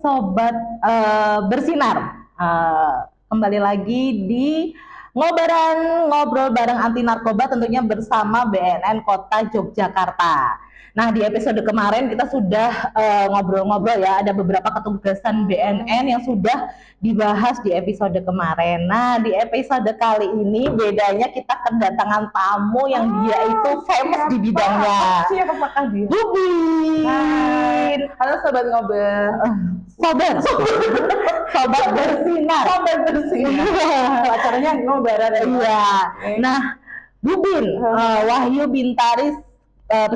sobat bersinar. Kembali lagi di ngobrol bareng anti narkoba, tentunya bersama BNN Kota Yogyakarta. Nah, di episode kemarin kita sudah ngobrol-ngobrol ya, ada beberapa ketugasan BNN yang sudah dibahas di episode kemarin. Nah, di episode kali ini bedanya kita kedatangan tamu yang dia itu famous di bidangnya. Siapakah dia? Bubin. Halo sobat ngobrol. Sobat bersinar. Acaranya ngobaran ya. Iya. Nah, Bubin, Wahyu Bintaris,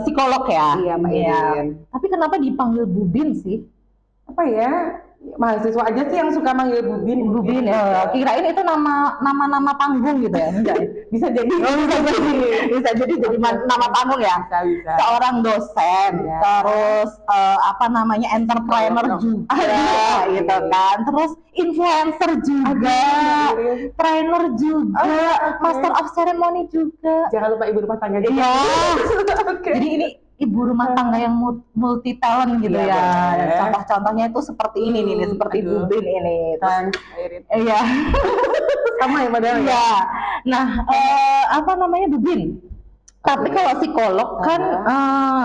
psikolog ya. Iya, Mbak Irin. Tapi kenapa dipanggil Bubin sih? Apa ya? Mahasiswa aja sih yang suka manggil Bubin. Bubin ya. Kirain itu nama panggung gitu ya. Bisa jadi. Bisa jadi nama panggung ya. Bisa. Seorang dosen, ya. Terus entrepreneur juga gitu kan. Terus influencer juga, trainer juga, master of ceremony juga. Jangan lupa ibu rumah tangga juga. Iya. Jadi ini ibu rumah tangga yang multi talent gitu ya. Contoh-contohnya itu seperti ini nih, seperti Bubin ini. Terus, iya. Sama ya padahal. Iya. Nah, Bubin? Tapi kalau psikolog kan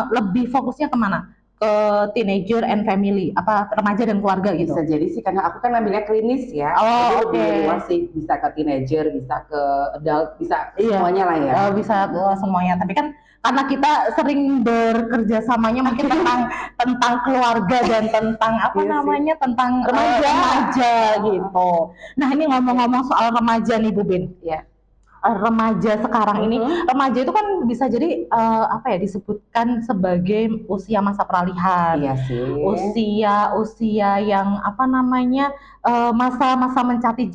lebih fokusnya kemana? Ke teenager and family, apa remaja dan keluarga gitu? Bisa jadi sih, karena aku kan ambilnya klinis ya. Oh, oke. Luas sih, bisa ke teenager, bisa ke adult, bisa semuanya lah ya. Bisa semuanya. Tapi kan karena kita sering bekerja samanya mungkin tentang keluarga dan tentang tentang remaja gitu. Nah, ini ngomong-ngomong soal remaja nih, Bubin. Iya. Remaja sekarang ini, remaja itu kan bisa jadi disebutkan sebagai usia masa peralihan. Iya sih. Usia yang masa-masa mencari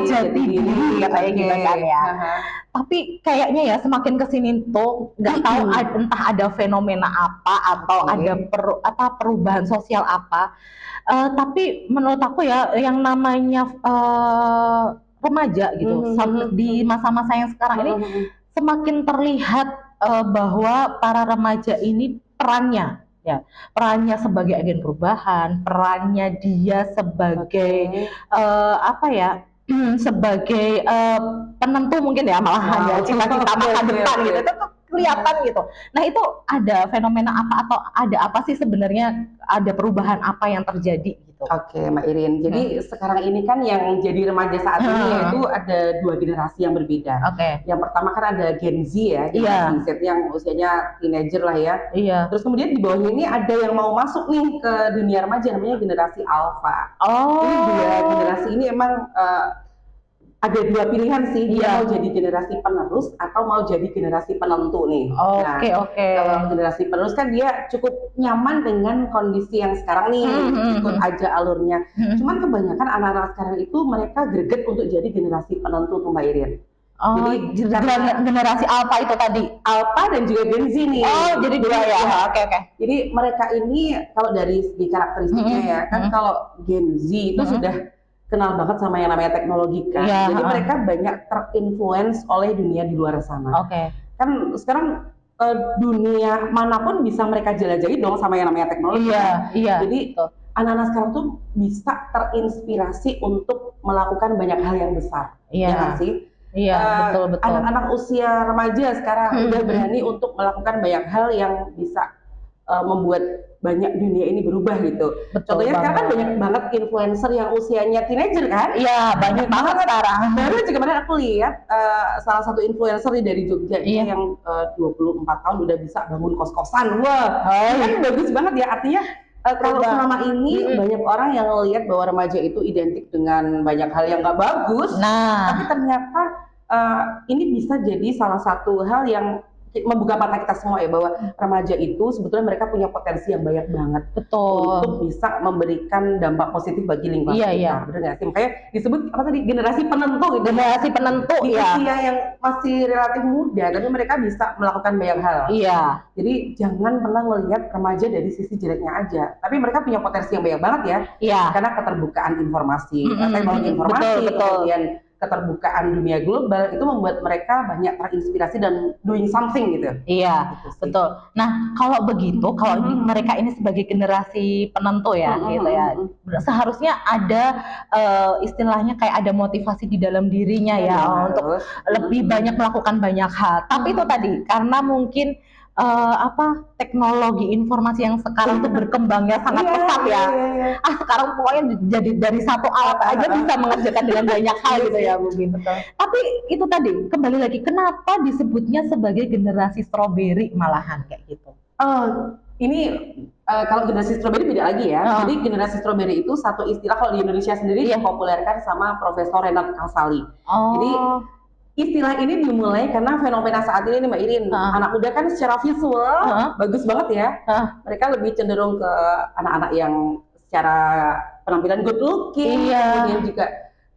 jati diri kayak gitu kan ya. Tapi kayaknya ya semakin kesini tuh nggak tahu entah ada fenomena apa atau ada perubahan sosial apa. Tapi menurut aku ya yang namanya remaja gitu di masa-masa yang sekarang ini semakin terlihat bahwa para remaja ini perannya sebagai agen perubahan, perannya dia sebagai sebagai penentu mungkin ya, malahan ya cita-cita masa depan gitu, itu kelihatan gitu. Nah, itu ada fenomena apa atau ada apa sih sebenarnya, ada perubahan apa yang terjadi gitu? Oke, Mbak Irin. Jadi sekarang ini kan yang jadi remaja saat ini yaitu ada dua generasi yang berbeda. Yang pertama kan ada Gen Z ya, Gen Z yang usianya teenager lah ya. Terus kemudian di bawahnya ini ada yang mau masuk nih ke dunia remaja, namanya generasi Alpha. Ini dua generasi ini emang ada dua pilihan sih, dia mau jadi generasi penerus atau mau jadi generasi penentu nih. Kalau generasi penerus kan dia cukup nyaman dengan kondisi yang sekarang nih, ikut aja alurnya. Cuman kebanyakan anak-anak sekarang itu mereka greget untuk jadi generasi penentu tuh, Mbak Irin. Jadi generasi Alpha itu tadi, Alpha dan juga Gen Z nih. Jadi dua ya. Oke. Jadi mereka ini kalau dari segi karakteristiknya ya, kan kalau Gen Z itu sudah kenal banget sama yang namanya teknologi kan. Jadi mereka banyak terinfluence oleh dunia di luar sana. Kan sekarang dunia manapun bisa mereka jelajahi dong sama yang namanya teknologi. Jadi anak-anak sekarang tuh bisa terinspirasi untuk melakukan banyak hal yang besar. Ya nggak sih? Betul. Anak-anak usia remaja sekarang udah berani untuk melakukan banyak hal yang bisa membuat banyak dunia ini berubah gitu. Contohnya sekarang kan banyak banget influencer yang usianya teenager kan? Iya, banyak banget sekarang. Baru juga kemarin aku lihat salah satu influencer dari Jogja yang 24 tahun udah bisa bangun kos-kosan. Kan bagus banget ya, artinya kalau selama ini banyak orang yang ngelihat bahwa remaja itu identik dengan banyak hal yang nggak bagus, tapi ternyata ini bisa jadi salah satu hal yang membuka mata kita semua ya, bahwa remaja itu sebetulnya mereka punya potensi yang banyak banget untuk bisa memberikan dampak positif bagi lingkungan kita. Benar nggak sih? Makanya disebut generasi penentu gitu. Generasi penentu di usia yang masih relatif muda, tapi mereka bisa melakukan banyak hal. Jadi jangan pernah melihat remaja dari sisi jeleknya aja, tapi mereka punya potensi yang banyak banget ya. Karena keterbukaan informasi, teknologi informasi, kemudian keterbukaan dunia global itu membuat mereka banyak terinspirasi dan doing something gitu. Iya, Gitu sih. betul. Nah, kalau begitu, kalau mereka ini sebagai generasi penentu ya, gitu ya, seharusnya ada istilahnya kayak ada motivasi di dalam dirinya ya, untuk Harus. lebih banyak melakukan banyak hal. Tapi itu tadi karena mungkin teknologi informasi yang sekarang tuh berkembangnya sangat pesat ya. Sekarang pokoknya jadi dari satu alat aja bisa mengerjakan dengan banyak hal gitu ya, Bu Bin. Tapi itu tadi kembali lagi, kenapa disebutnya sebagai generasi stroberi malahan kayak gitu? Ini kalau generasi stroberi beda lagi ya. Jadi generasi stroberi itu satu istilah kalau di Indonesia sendiri dipopulerkan sama Profesor Renat Kasali. Jadi istilah ini dimulai karena fenomena saat ini nih Mbak Irin, anak muda kan secara visual bagus banget ya. Mereka lebih cenderung ke anak-anak yang secara penampilan good looking, kemudian juga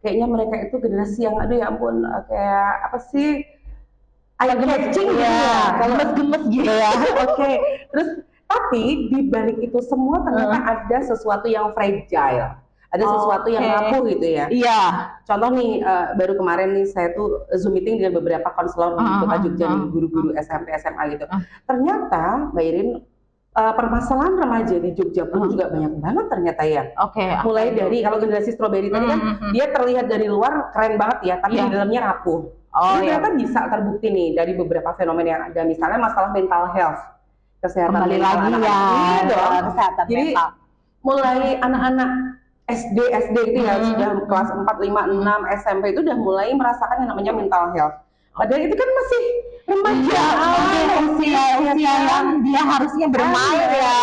kayaknya mereka itu generasi yang aduh ya ampun kayak apa sih eye catching gitu ya, kalau gemes gitu ya. Oke. Terus tapi di balik itu semua ternyata ada sesuatu yang fragile. Ada sesuatu yang rapuh gitu ya. Iya. Contoh nih, baru kemarin nih saya tuh Zoom meeting dengan beberapa konselor di Kota Jogja nih, guru-guru SMP, SMA gitu. Ternyata Mbak Irin, permasalahan remaja di Jogja pun juga banyak banget ternyata ya. Mulai dari kalau generasi stroberi tadi kan dia terlihat dari luar keren banget ya, tapi di dalamnya rapuh. Jadi ternyata bisa terbukti nih dari beberapa fenomena yang ada, misalnya masalah mental health, kesehatan kembali mental lagi anak-anak. ya, dong. kesehatan Jadi mental. mulai anak-anak SD itu ya sudah kelas 4, 5, 6 SMP itu udah mulai merasakan yang namanya mental health. Padahal itu kan masih remaja, usia yang dia harusnya bermain ya.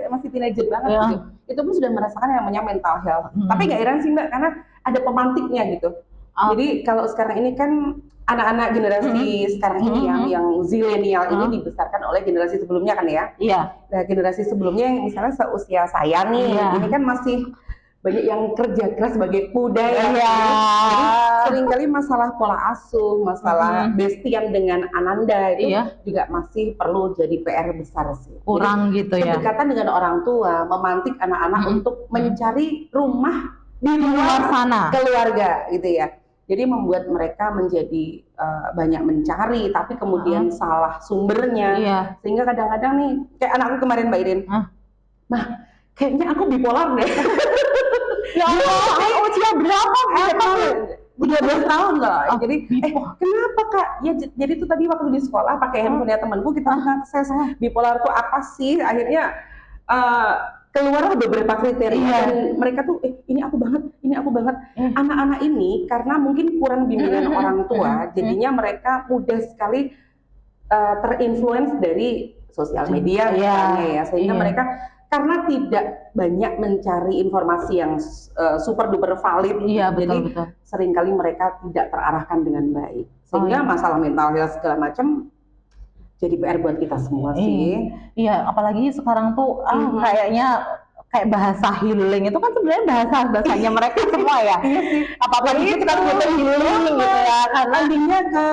Masih teenager banget gitu. Itu pun sudah merasakan yang namanya mental health. Tapi nggak heran sih Mbak, karena ada pemantiknya gitu. Jadi kalau sekarang ini kan anak-anak generasi sekarang ini yang zilenial ini dibesarkan oleh generasi sebelumnya kan ya. Nah generasi sebelumnya yang misalnya seusia saya nih, ini kan masih banyak yang kerja keras sebagai muda ya. Jadi seringkali masalah pola asuh, masalah bestian dengan Ananda itu juga masih perlu jadi PR besar sih. Kurang jadi, gitu ya. Kedekatan dengan orang tua memantik anak-anak untuk mencari rumah di luar sana, keluarga gitu ya. Jadi membuat mereka menjadi banyak mencari, tapi kemudian salah sumbernya. Sehingga kadang-kadang nih, kayak anakku kemarin Mbak Irin, mah kayaknya aku bipolar deh. Ya Allah, usia berapa? 12 tahun loh. Jadi, kenapa Kak? Ya jadi tuh tadi waktu di sekolah pakai handphonenya temanku, kita akses bipolar tuh apa sih? Akhirnya keluar beberapa kriteria dan mereka tuh ini aku banget. Anak-anak ini karena mungkin kurang bimbingan orang tua, jadinya mereka mudah sekali terinfluence dari sosial media misalnya ya, sehingga mereka karena tidak banyak mencari informasi yang super duper valid, jadi seringkali mereka tidak terarahkan dengan baik, sehingga masalah mental health segala macam jadi PR buat kita semua sih. Iya, apalagi sekarang tuh kayaknya kayak bahasa healing itu kan sebenarnya bahasanya mereka semua ya. Iya sih. Apa-apa itu kita butuh healing gitu ya, karena endingnya ke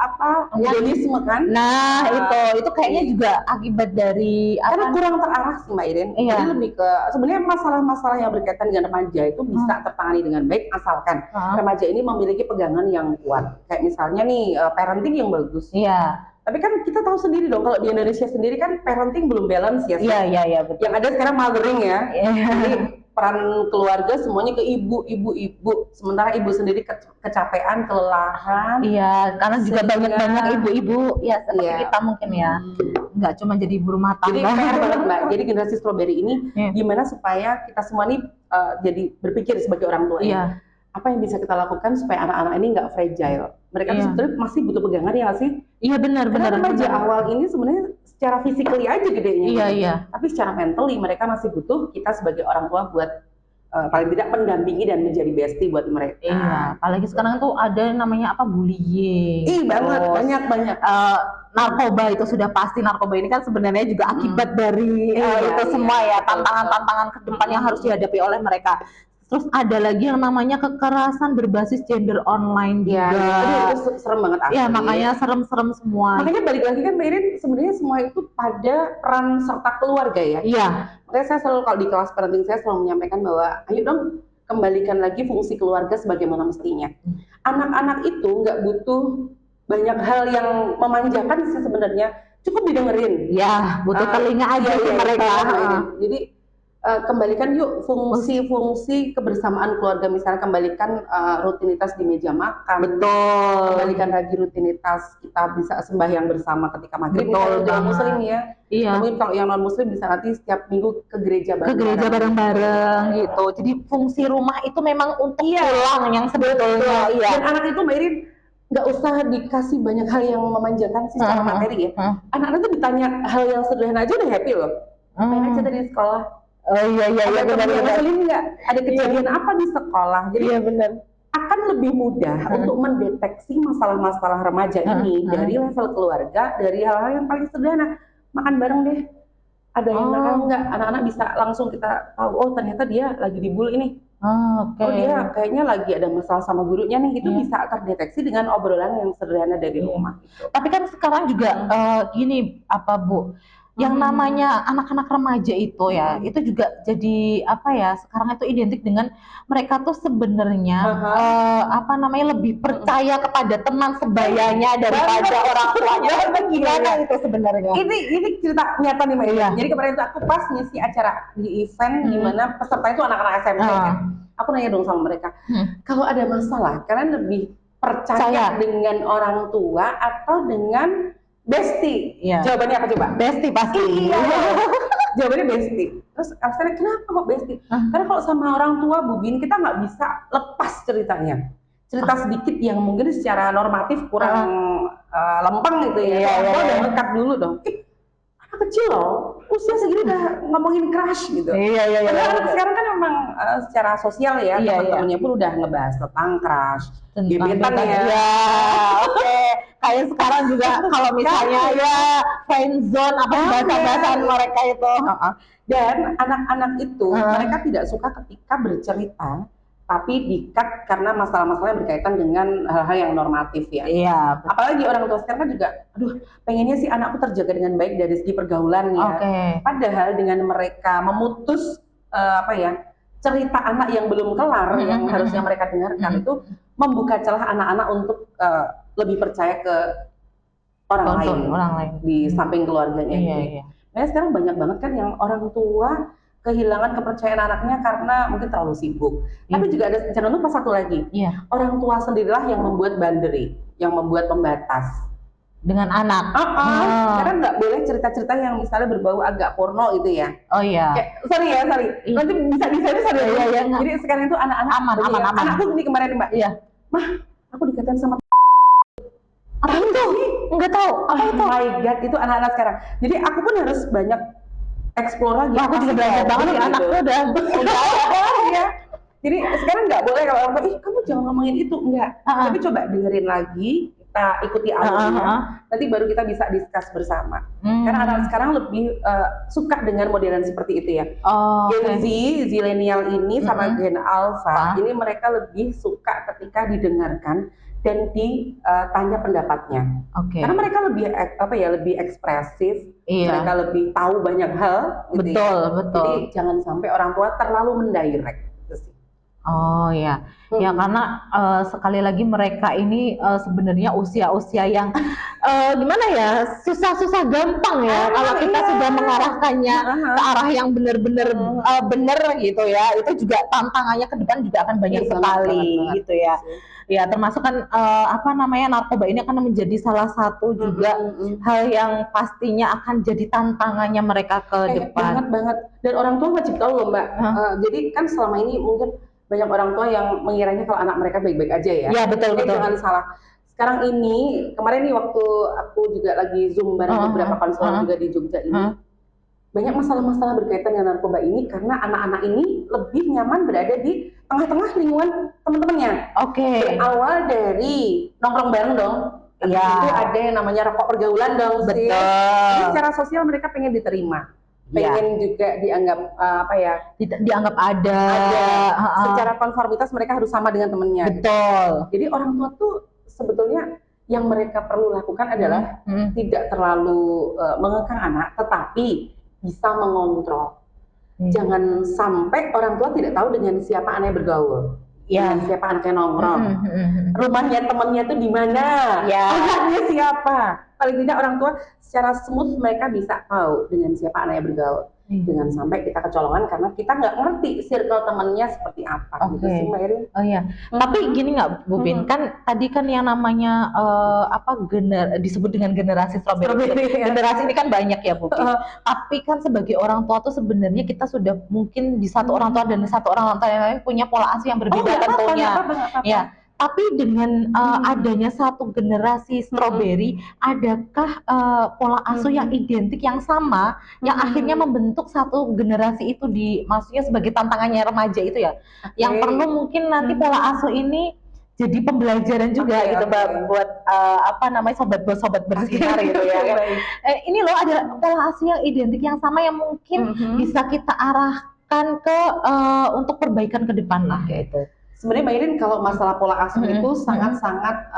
apa? Hedonisme kan? Nah, itu kayaknya juga akibat dari karena kurang terarah sih Mbak Irin. Jadi lebih ke sebenarnya masalah-masalah yang berkaitan dengan remaja itu bisa tertangani dengan baik asalkan remaja ini memiliki pegangan yang kuat. Kayak misalnya nih parenting yang bagus. Tapi kan kita tahu sendiri dong, kalau di Indonesia sendiri kan parenting belum balance ya. Iya, betul. Yang ada sekarang mothering ya. Jadi peran keluarga semuanya ke ibu. Sementara ibu sendiri kecapean, kelelahan. Iya, karena juga banyak ibu-ibu ya seperti kita mungkin ya. Nggak cuma jadi ibu rumah tangga. Jadi PR banget Mbak. Jadi generasi stroberi ini gimana supaya kita semua nih jadi berpikir sebagai orang tua ya. Apa yang bisa kita lakukan supaya anak-anak ini nggak fragile? Mereka tuh sebetulnya masih butuh pegangan ya sih? Iya benar. Remaja awal ini sebenarnya secara physically aja gedenya. Iya. Tapi secara mentally mereka masih butuh kita sebagai orang tua buat paling tidak pendampingi dan menjadi bestie buat mereka. Iya, apalagi sekarang tuh ada namanya apa, bullying. Banyak. Narkoba itu sudah pasti, narkoba ini kan sebenarnya juga akibat dari itu semua ya, tantangan-tantangan ke depan yang harus dihadapi oleh mereka. Terus ada lagi yang namanya kekerasan berbasis gender online juga. Itu serem banget asli. Ya, makanya serem-serem semua. Makanya balik lagi kan Mbak Irin, sebenarnya semua itu pada peran serta keluarga ya. Iya. Makanya saya selalu kalau di kelas parenting saya selalu menyampaikan bahwa ayo dong kembalikan lagi fungsi keluarga sebagaimana mestinya. Anak-anak itu nggak butuh banyak hal yang memanjakan sih sebenarnya, cukup didengerin. Ya, butuh telinga aja sih mereka. Jadi kembalikan yuk fungsi-fungsi kebersamaan keluarga, misalnya kembalikan rutinitas di meja makan. Betul. Kembalikan lagi rutinitas kita bisa sembahyang bersama ketika maghrib. Betul, kalau muslim ya. Iya. Mungkin kalau yang non muslim bisa nanti setiap minggu ke gereja bareng-bareng gitu. Jadi fungsi rumah itu memang untuk pulang yang sebetulnya. Iya. Dan anak itu Mbak Irin nggak usah dikasih banyak hal yang memanjakan sih secara materi ya. Anak-anak tuh ditanya hal yang sederhana aja udah happy loh. Main aja tadi di sekolah. Oh iya benar. Ngeselin nggak? Ada kejadian apa di sekolah? Jadi benar. Akan lebih mudah untuk mendeteksi masalah-masalah remaja ini dari level keluarga, dari hal-hal yang paling sederhana. Makan bareng deh. Ada yang nakal nggak? Anak-anak bisa langsung kita tahu. Oh ternyata dia lagi dibully ini. Oh dia kayaknya lagi ada masalah sama gurunya nih. Itu bisa terdeteksi dengan obrolan yang sederhana dari rumah. Tapi kan sekarang juga gini apa Bu? Yang namanya anak-anak remaja itu ya, itu juga jadi apa ya? Sekarang itu identik dengan mereka tuh sebenarnya apa namanya lebih percaya kepada teman sebayanya daripada orang tuanya. Gimana itu sebenarnya? Ini cerita nyata nih Mbak. Jadi kemarin itu aku pas ngisi acara di event di mana peserta itu anak-anak SMP kan. Aku nanya dong sama mereka, kalau ada masalah, kalian lebih percaya dengan orang tua atau dengan bestie? Jawabannya apa coba? Bestie pasti. Jawabannya bestie. Terus aku tanya, kenapa kok bestie? Karena kalau sama orang tua Bu Bin, kita nggak bisa lepas ceritanya. Cerita sedikit yang mungkin secara normatif kurang lempeng gitu ya. Udah dekat dulu dong. Anak kecil loh, usia segini udah ngomongin crush gitu. Anak sekarang kan memang secara sosial ya, teman-temannya pun udah ngebahas tentang crush, gebetan ya. Kayak sekarang juga kalau misalnya ya friendzone apa bahasa-bahasaan mereka itu. Dan anak-anak itu mereka tidak suka ketika bercerita tapi di-cut karena masalah-masalah yang berkaitan dengan hal-hal yang normatif ya. Apalagi orang tua sekarang kan juga, aduh pengennya sih anakku terjaga dengan baik dari segi pergaulan ya. Padahal dengan mereka memutus cerita anak yang belum kelar yang harusnya mereka dengarkan itu membuka celah anak-anak untuk lebih percaya ke orang lain di samping keluarganya. Nah sekarang banyak banget kan yang orang tua kehilangan kepercayaan anaknya karena mungkin terlalu sibuk. Tapi juga ada jangan lupa satu lagi, orang tua sendirilah yang membuat boundary, yang membuat pembatas dengan anak. Karena nggak boleh cerita-cerita yang misalnya berbau agak porno gitu ya. Sorry. Nanti bisa disensor ya. Jadi sekarang itu anak-anak aman. Anakku ini kemarin Mbak. Mah, aku dikatain sama apa itu? Enggak tahu. Apa itu? My God, itu anak-anak sekarang. Jadi aku pun harus banyak explore lagi. Aku juga belajar banget ya anakku udah. Ya. Jadi sekarang nggak boleh kalau orang tua, kamu jangan ngomongin itu, enggak. Tapi coba dengerin lagi, kita ikuti alurnya. Nanti baru kita bisa discuss bersama. Karena anak sekarang lebih suka dengan modelan seperti itu ya. Gen Z, Zilenial ini sama Gen Alpha, ini mereka lebih suka ketika didengarkan dan ditanya pendapatnya. Karena mereka lebih lebih ekspresif, mereka lebih tahu banyak hal. Gitu betul. Jadi jangan sampai orang tua terlalu mendirect. Ya karena sekali lagi mereka ini sebenarnya usia-usia yang gimana ya susah-susah gampang ya kalau kita sudah mengarahkannya ke arah yang benar-benar benar gitu ya, itu juga tantangannya ke depan juga akan banyak sekali gitu ya. Ya termasuk kan narkoba ini akan menjadi salah satu juga hal yang pastinya akan jadi tantangannya mereka ke depan. Banget. Dan orang tua wajib tahu loh Mbak. Jadi kan selama ini mungkin banyak orang tua yang mengiranya kalau anak mereka baik-baik aja ya. Iya betul. Jangan salah. Sekarang ini kemarin nih waktu aku juga lagi Zoom bareng beberapa konselor juga di Jogja ini. Banyak masalah-masalah berkaitan dengan narkoba ini karena anak-anak ini lebih nyaman berada di tengah-tengah lingkungan teman-temannya. Berawal dari nongkrong bareng dong. Itu ada yang namanya rokok pergaulan dong. Betul. Jadi secara sosial mereka pengen diterima. Pengen juga dianggap dianggap ada. Secara konformitas mereka harus sama dengan temennya. Betul. Jadi orang tua tuh sebetulnya yang mereka perlu lakukan adalah tidak terlalu mengekang anak, tetapi bisa mengontrol. Jangan sampai orang tua tidak tahu dengan siapa anaknya bergaul, dengan siapa anaknya nongkrong, rumahnya temannya tuh di mana, anaknya siapa. Paling tidak orang tua secara smooth mereka bisa tahu dengan siapa anaknya bergaul. Jangan sampai kita kecolongan karena kita nggak ngerti circle temannya seperti apa. Gitu sih, Mbak Irin. Oh iya. Tapi gini nggak, Bu Bin? Kan tadi kan yang namanya disebut dengan generasi strawberry. Generasi ini kan banyak ya, Bu Bin. Tapi kan sebagai orang tua tuh sebenarnya kita sudah mungkin di satu orang tua dan satu orang tua yang lain punya pola asuh yang berbeda tentunya. Ya. Tapi dengan adanya satu generasi strawberry, adakah pola asuh yang identik yang sama, yang akhirnya membentuk satu generasi itu maksudnya sebagai tantangannya remaja itu ya, yang perlu mungkin nanti pola asuh ini jadi pembelajaran juga gitu buat sobat bersinar gitu ya. Ini loh ada pola asuh yang identik yang sama yang mungkin bisa kita arahkan ke untuk perbaikan ke depan lah gitu. Sebenarnya Mbak Irin kalau masalah pola asuh itu sangat-sangat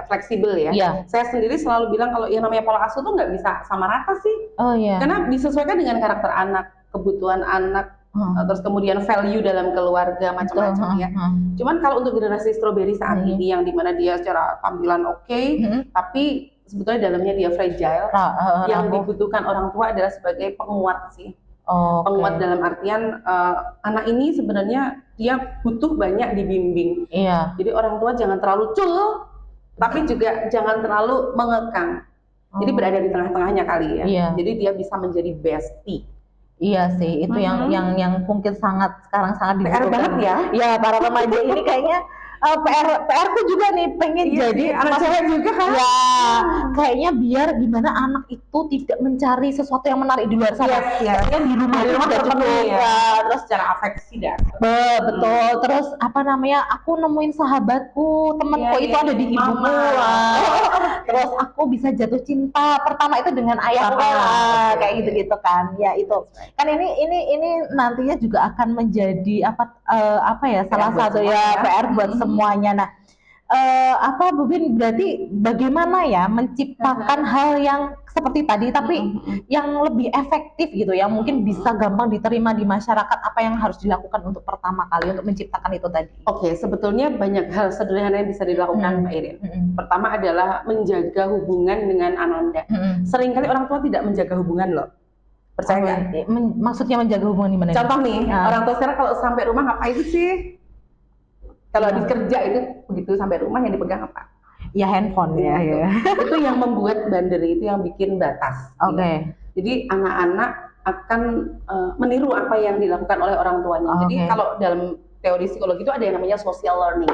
fleksibel ya. Saya sendiri selalu bilang kalau yang namanya pola asuh tuh nggak bisa sama rata sih. Karena disesuaikan dengan karakter anak, kebutuhan anak, terus kemudian value dalam keluarga macam-macam ya. Cuman kalau untuk generasi strawberry saat ini yang dimana dia secara tampilan tapi sebetulnya dalamnya dia fragile. Yang dibutuhkan orang tua adalah sebagai penguat sih. Penguat dalam artian anak ini sebenarnya dia butuh banyak dibimbing. Jadi orang tua jangan terlalu cul, tapi juga jangan terlalu mengekang. Jadi berada di tengah-tengahnya kali ya. Jadi dia bisa menjadi bestie. Iya sih, itu yang mungkin sekarang sangat dibutuhkan. PR banget ya. Ya, para remaja ini kayaknya PR ku juga nih pengen jadi anak cewek juga kan? Ya, kayaknya biar gimana anak itu tidak mencari sesuatu yang menarik di luar sana. Kayaknya di rumah udah cukup terus secara afeksi dah. Betul. Terus aku nemuin sahabatku, temanku itu ada di ibuku. Terus aku bisa jatuh cinta pertama itu dengan ayahku. Kayak gitu-gitu kan. Ya itu. Kan ini nantinya juga akan menjadi salah satu PR buat semuanya. Nah, Bu Bin, berarti bagaimana ya menciptakan hal yang seperti tadi tapi yang lebih efektif gitu, yang mungkin bisa gampang diterima di masyarakat, apa yang harus dilakukan untuk pertama kali untuk menciptakan itu tadi? Sebetulnya banyak hal sederhana yang bisa dilakukan Mbak Irin. Pertama adalah menjaga hubungan dengan Ananda. Seringkali orang tua tidak menjaga hubungan loh. Percaya nggak? Maksudnya menjaga hubungan di mana? Contoh nih, orang tua sekarang kalau sampai rumah ngapain sih? Kalau habis kerja itu begitu sampai rumah yang dipegang apa? Ya handphone ya. Itu yang membuat boundary, itu yang bikin batas. Jadi anak-anak akan meniru apa yang dilakukan oleh orang tuanya. Jadi kalau dalam teori psikologi itu ada yang namanya social learning.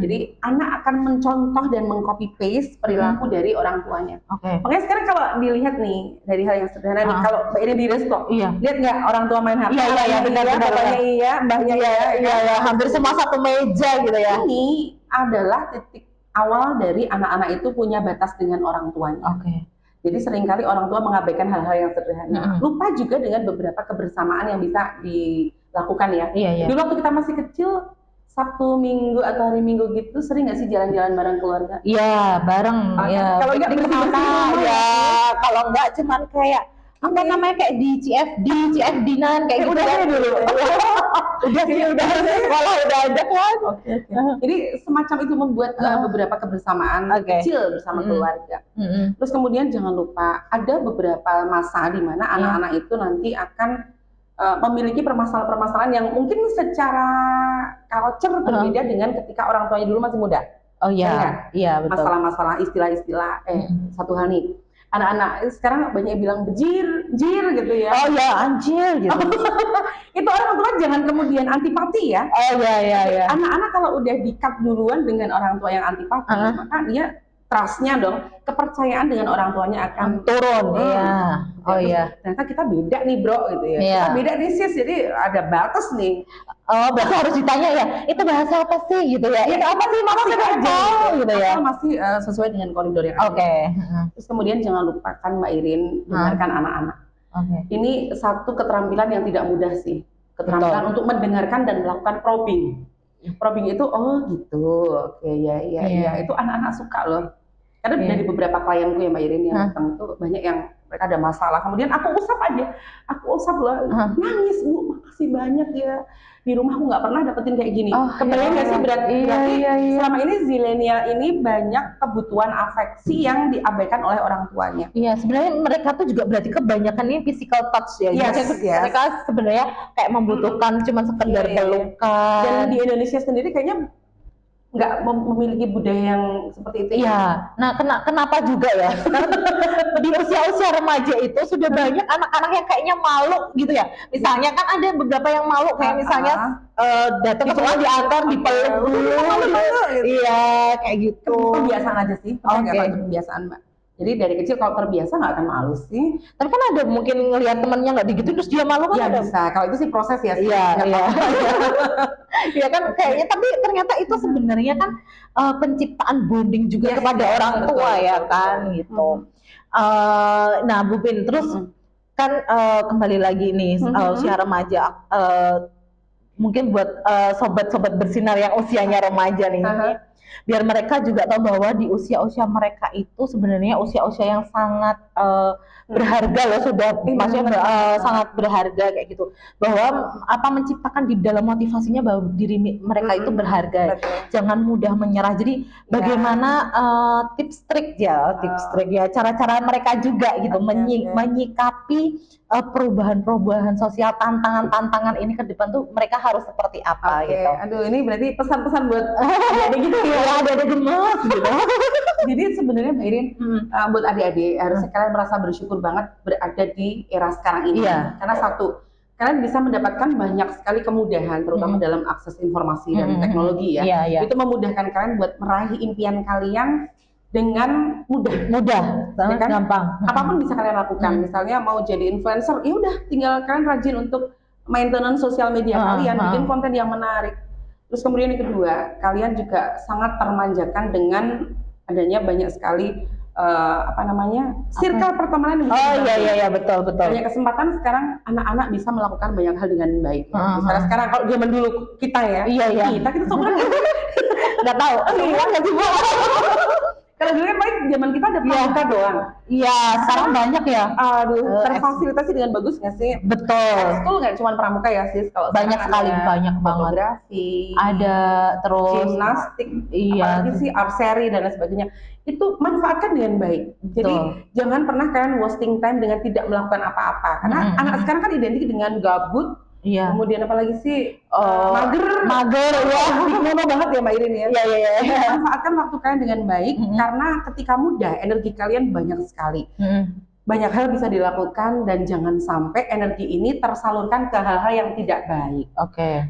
Jadi anak akan mencontoh dan mengcopy paste perilaku dari orang tuanya. Makanya sekarang kalau dilihat nih dari hal yang sederhana nih, kalau Mbak Irin di resto, lihat nggak orang tua main HP? Iya, benar. Bapaknya iya, mbahnya iya, hampir semua satu meja gitu ya. Ini adalah titik awal dari anak-anak itu punya batas dengan orang tuanya. Jadi seringkali orang tua mengabaikan hal-hal yang sederhana. Lupa juga dengan beberapa kebersamaan yang bisa dilakukan ya. Dulu waktu kita masih kecil, Sabtu Minggu atau hari Minggu gitu, sering nggak sih jalan-jalan bareng keluarga? Iya, bareng. Kalau nggak kemana ya? Kalau nggak cuman kayak kayak di CFD-nan kayak gitu kan dulu. udah sekolah udah ada kan. Jadi semacam itu membuat beberapa kebersamaan kecil bersama keluarga. Terus kemudian jangan lupa ada beberapa masa di mana anak-anak itu nanti akan memiliki permasalahan-permasalahan yang mungkin secara culture berbeda dengan ketika orang tuanya dulu masih muda. Iya betul. Masalah-masalah istilah-istilah. Satu hal nih. Anak-anak sekarang banyak yang bilang bejir gitu ya. Anjir gitu. Itu orang tua jangan kemudian antipati ya. Iya. Anak-anak kalau udah di-cut duluan dengan orang tua yang antipati, maka dia trust-nya dong, kepercayaan dengan orang tuanya akan turun. Ternyata kita beda nih bro gitu ya. Kita beda nih sis, jadi ada batas nih. Berarti harus ditanya ya, itu bahasa apa sih gitu ya? Itu apa sih mama tidak tahu gitu ya? Masih sesuai dengan koridor yang ada. Terus kemudian jangan lupakan Mbak Irin, dengarkan anak-anak. Ini satu keterampilan yang tidak mudah sih. Keterampilan untuk mendengarkan dan melakukan probing. Probing itu gitu. Itu anak-anak suka loh. Karena dari beberapa klienku ya Mbak Irin yang datang itu banyak yang mereka ada masalah. Kemudian aku usap lah, nangis Bu, makasih banyak ya. Di rumah aku nggak pernah dapetin kayak gini. Kebayang nggak sih berarti selama ini zilenial ini banyak kebutuhan afeksi yang diabaikan oleh orang tuanya. Iya, sebenarnya mereka tuh juga berarti kebanyakan ini physical touch ya. Mereka sebenarnya kayak membutuhkan cuma sekedar pelukan. Dan di Indonesia sendiri kayaknya nggak memiliki budaya yang seperti itu. Iya. Nah, kenapa juga ya? Karena di usia-usia remaja itu sudah banyak anak-anak yang kayaknya malu gitu ya. Misalnya kan ada beberapa yang malu kayak misalnya datang ke sekolah diantar dipeluk dulu. Iya, kayak gitu. Kebiasaan aja sih. Kebiasaan Mbak. Jadi dari kecil kalau terbiasa nggak akan malu sih. Tapi kan ada mungkin ngelihat temannya nggak digituin terus dia malu kan? Ya ada. Bisa. Kalau itu sih proses ya. Iya. Iya kan kayaknya. Tapi ternyata itu sebenarnya kan penciptaan bonding juga kepada orang tua ya kan gitu. Nah Bu Pin terus kan kembali lagi nih usia remaja. Mungkin buat sobat-sobat bersinar yang usianya remaja nih. Biar mereka juga tahu bahwa di usia-usia mereka itu sebenarnya usia-usia yang sangat berharga loh, maksudnya sangat berharga kayak gitu, bahwa menciptakan di dalam motivasinya bahwa diri mereka itu berharga. Jangan mudah menyerah. Jadi bagaimana tips trik ya cara-cara mereka juga gitu menyikapi perubahan-perubahan sosial, tantangan ini ke depan tuh mereka harus seperti apa gitu. Aduh, ini berarti pesan-pesan buat adik gitu ya. Ada gemes gitu. Jadi sebenarnya Mbak Irin, buat adik-adik harusnya kalian merasa bersyukur banget berada di era sekarang ini. Karena satu, kalian bisa mendapatkan banyak sekali kemudahan, terutama dalam akses informasi dan teknologi ya. Itu memudahkan kalian buat meraih impian kalian dengan mudah, sangat gampang. Apapun bisa kalian lakukan. Misalnya mau jadi influencer, ya udah tinggal kalian rajin untuk maintenance sosial media kalian, bikin konten yang menarik. Terus kemudian yang kedua, kalian juga sangat termanjakan dengan adanya banyak sekali circle pertemanan. Iya betul. Banyak kesempatan sekarang anak-anak bisa melakukan banyak hal dengan baik. Misalnya sekarang kalau zaman dulu kita ya, kita seumuran nggak tahu, seumuran nggak sih Bu? Kalau dulu kan zaman kita ada pramuka doang. Iya, sekarang banyak ya. Aduh, terfasilitasi dengan bagus nggak sih? Betul. School nggak cuma pramuka ya sis, kalau banyak sekali, banyak banget. Fotografi, ada terus gimnastik, apalagi sih archery dan lain sebagainya. Itu manfaatkan dengan baik. Jadi jangan pernah kalian wasting time dengan tidak melakukan apa-apa. Karena anak sekarang kan identik dengan gabut. Kemudian apalagi sih mager ya, mono banget ya Mbak Irin ya. Iya. Manfaatkan waktu kalian dengan baik karena ketika muda energi kalian banyak sekali. Banyak hal bisa dilakukan dan jangan sampai energi ini tersalurkan ke hal-hal yang tidak baik.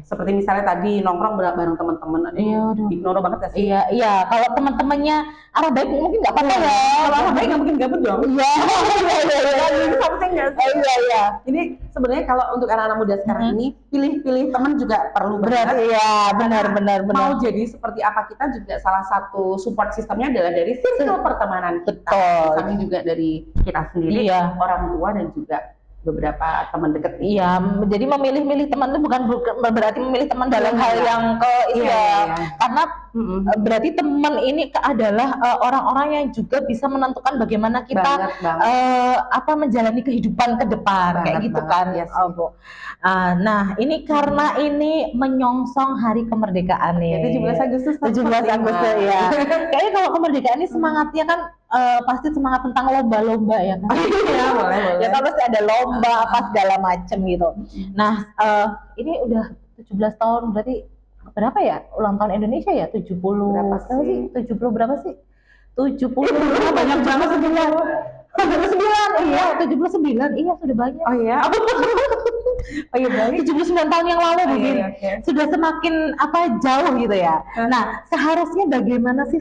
Seperti misalnya tadi nongkrong bareng teman-teman. Ignore banget ya sih. Iya. Kalau teman-temannya arah baik mungkin nggak apa-apa ya. Kalau arah baik nggak mungkin gabut dong. Iya. Ini sebenarnya kalau untuk anak-anak muda sekarang ini pilih teman juga perlu banget. Iya, benar. Mau jadi seperti apa kita juga salah satu support sistemnya adalah dari circle pertemanan kita. Kami juga dari kita sendiri, orang tua dan juga beberapa teman dekat. Iya, jadi memilih-milih teman itu bukan berarti memilih teman dalam hal yang karena berarti teman ini adalah orang-orang yang juga bisa menentukan bagaimana kita menjalani kehidupan ke depan kayak gitu kan. Nah, ini karena ini menyongsong hari kemerdekaan nih. 17 Agustus ya. Kayaknya kalau kemerdekaan ini semangatnya kan pasti semangat tentang lomba-lomba ya kan. Boleh. Ya kan pasti ada lomba apa segala macem gitu. Nah, ini udah 17 tahun berarti berapa ya ulang tahun Indonesia ya? 70 berapa sih? 70 berapa sih? 70 banyak banget 79. Iya, 79. Iya, sudah banyak. Oh iya. Baik. 79 tahun yang lalu mungkin. Sudah semakin jauh gitu ya. Nah, seharusnya bagaimana sih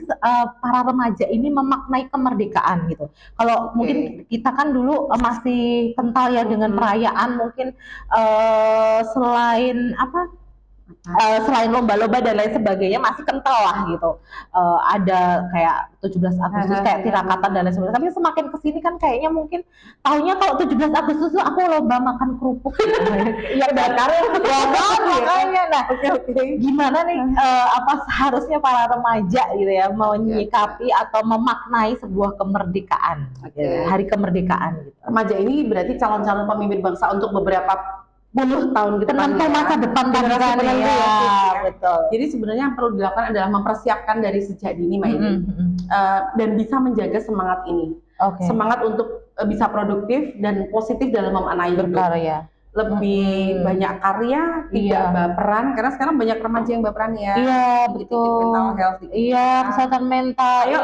para remaja ini memaknai kemerdekaan gitu. Kalau mungkin kita kan dulu masih kental ya dengan perayaan mungkin selain Selain lomba-lomba dan lain sebagainya masih kental lah gitu. Ada kayak 17 Agustus kayak tirakatan dan lain sebagainya. Tapi semakin kesini kan kayaknya mungkin tahunya kalau 17 Agustus tuh aku lomba makan kerupuk gitu. Yang bakar makanya. Nah, gimana nih apa seharusnya para remaja gitu ya mau menyikapi atau memaknai sebuah kemerdekaan, hari kemerdekaan gitu. Remaja ini berarti calon-calon pemimpin bangsa untuk beberapa puluh tahun ke depan, masa depan generasi ya. Betul. Jadi sebenarnya yang perlu dilakukan adalah mempersiapkan dari sejak dini, Mbak Ini, dan bisa menjaga semangat ini, semangat untuk bisa produktif dan positif dalam memaknai berkarya. Lebih banyak karya, tidak baperan, karena sekarang banyak remaja yang baperan ya. Iya, betul. Mental health. Iya, kesehatan mental. Ayo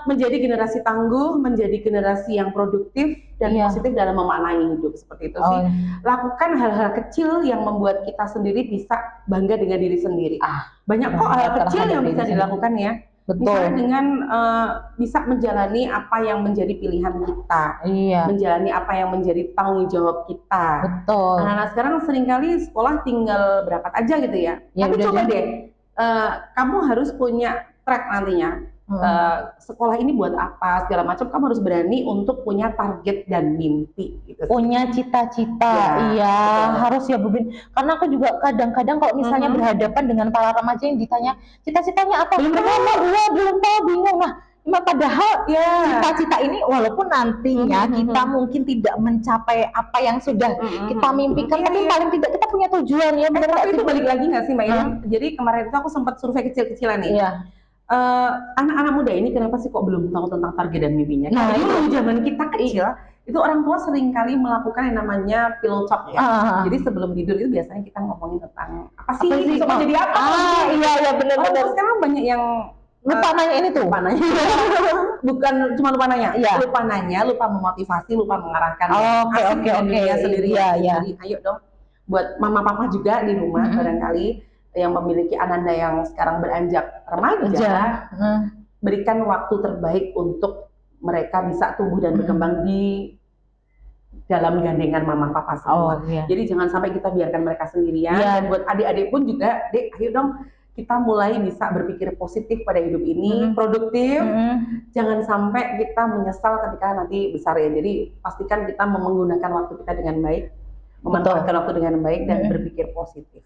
menjadi generasi tangguh, menjadi generasi yang produktif dan positif dalam memaknai hidup, seperti itu sih. Lakukan hal-hal kecil yang membuat kita sendiri bisa bangga dengan diri sendiri. Banyak kok hal kecil yang bisa dilakukan ya. Betul. Misalnya dengan bisa menjalani apa yang menjadi pilihan kita, menjalani apa yang menjadi tanggung jawab kita. Betul. Anak-anak sekarang seringkali sekolah tinggal berangkat aja gitu ya. Tapi coba deh, kamu harus punya track nantinya. Sekolah ini buat apa segala macam, kamu harus berani untuk punya target dan mimpi gitu. Punya cita-cita, harus ya Bu Bin. Karena aku juga kadang-kadang kalau misalnya berhadapan dengan para remaja yang ditanya cita-citanya apa, belum tahu, bingung. Nah, padahal cita-cita ini walaupun nantinya kita mungkin tidak mencapai apa yang sudah kita mimpikan, tapi paling tidak kita punya tujuan ya. Benar tapi itu balik lagi nggak sih Mbak Ina? Jadi kemarin itu aku sempat survei kecil-kecilan nih. Anak-anak muda ini kenapa sih kok belum tahu tentang target dan mimpinya? Nah, itu zaman kita kecil itu orang tua sering kali melakukan yang namanya pillow talk ya. Jadi sebelum tidur itu biasanya kita ngomongin tentang apa sih besok mau jadi apa? Iya benar-benar. Sekarang banyak yang lupa nanya ini tuh. Lupa nanya. Bukan cuma lupa nanya, lupa nanya, lupa memotivasi, lupa mengarahkan. Oke. Sendiri. Jadi ayo dong buat mama papa juga di rumah barangkali yang memiliki ananda yang sekarang beranjak remaja, berikan waktu terbaik untuk mereka bisa tumbuh dan berkembang di dalam gandengan mama papa semua. Jadi jangan sampai kita biarkan mereka sendirian. Dan buat adik-adik pun juga, Dek, ayo dong kita mulai bisa berpikir positif pada hidup ini, produktif. Jangan sampai kita menyesal ketika nanti besar ya. Jadi pastikan kita menggunakan waktu kita dengan baik, memanfaatkan waktu dengan baik dan berpikir positif.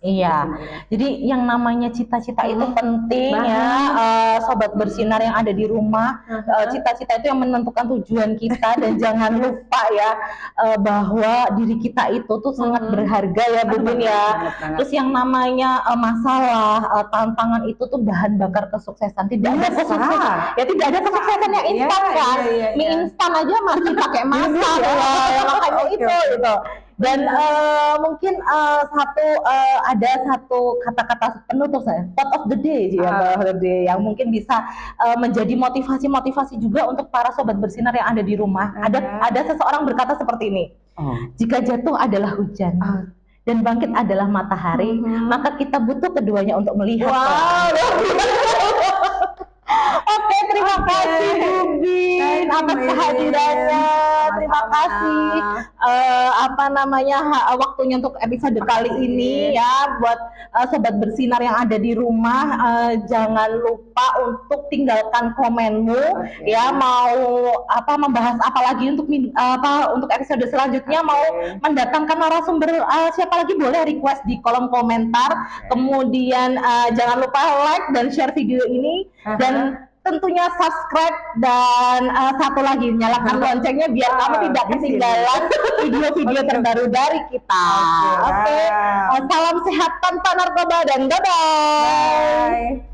Jadi yang namanya cita-cita itu penting ya, sobat bersinar yang ada di rumah. Cita-cita itu yang menentukan tujuan kita dan jangan lupa ya bahwa diri kita itu tuh sangat berharga ya Bu Bin ya. Terus yang namanya masalah, tantangan itu tuh bahan bakar kesuksesan. Tidak ada kesuksesan. Ya tidak ada kesuksesan yang instan kan. Mie instan aja masih pakai masalah. Makanya itu gitu. Dan mungkin ada satu kata-kata penutup saya, quote of the day yang mungkin bisa menjadi motivasi juga untuk para sobat bersinar yang ada di rumah. Ada seseorang berkata seperti ini, jika jatuh adalah hujan dan bangkit adalah matahari, maka kita butuh keduanya untuk melihat. Oke, terima kasih Bu Bin atas kehadirannya. Terima kasih waktunya untuk episode kali ini ya. Buat sobat bersinar yang ada di rumah, jangan lupa untuk tinggalkan komenmu ya, mau membahas apa lagi untuk episode selanjutnya, mau mendatangkan narasumber siapa lagi, boleh request di kolom komentar. Kemudian jangan lupa like dan share video ini dan tentunya subscribe dan satu lagi nyalakan loncengnya biar kamu tidak ketinggalan video-video terbaru dari kita. Salam sehat tanpa narkoba dan bye-bye.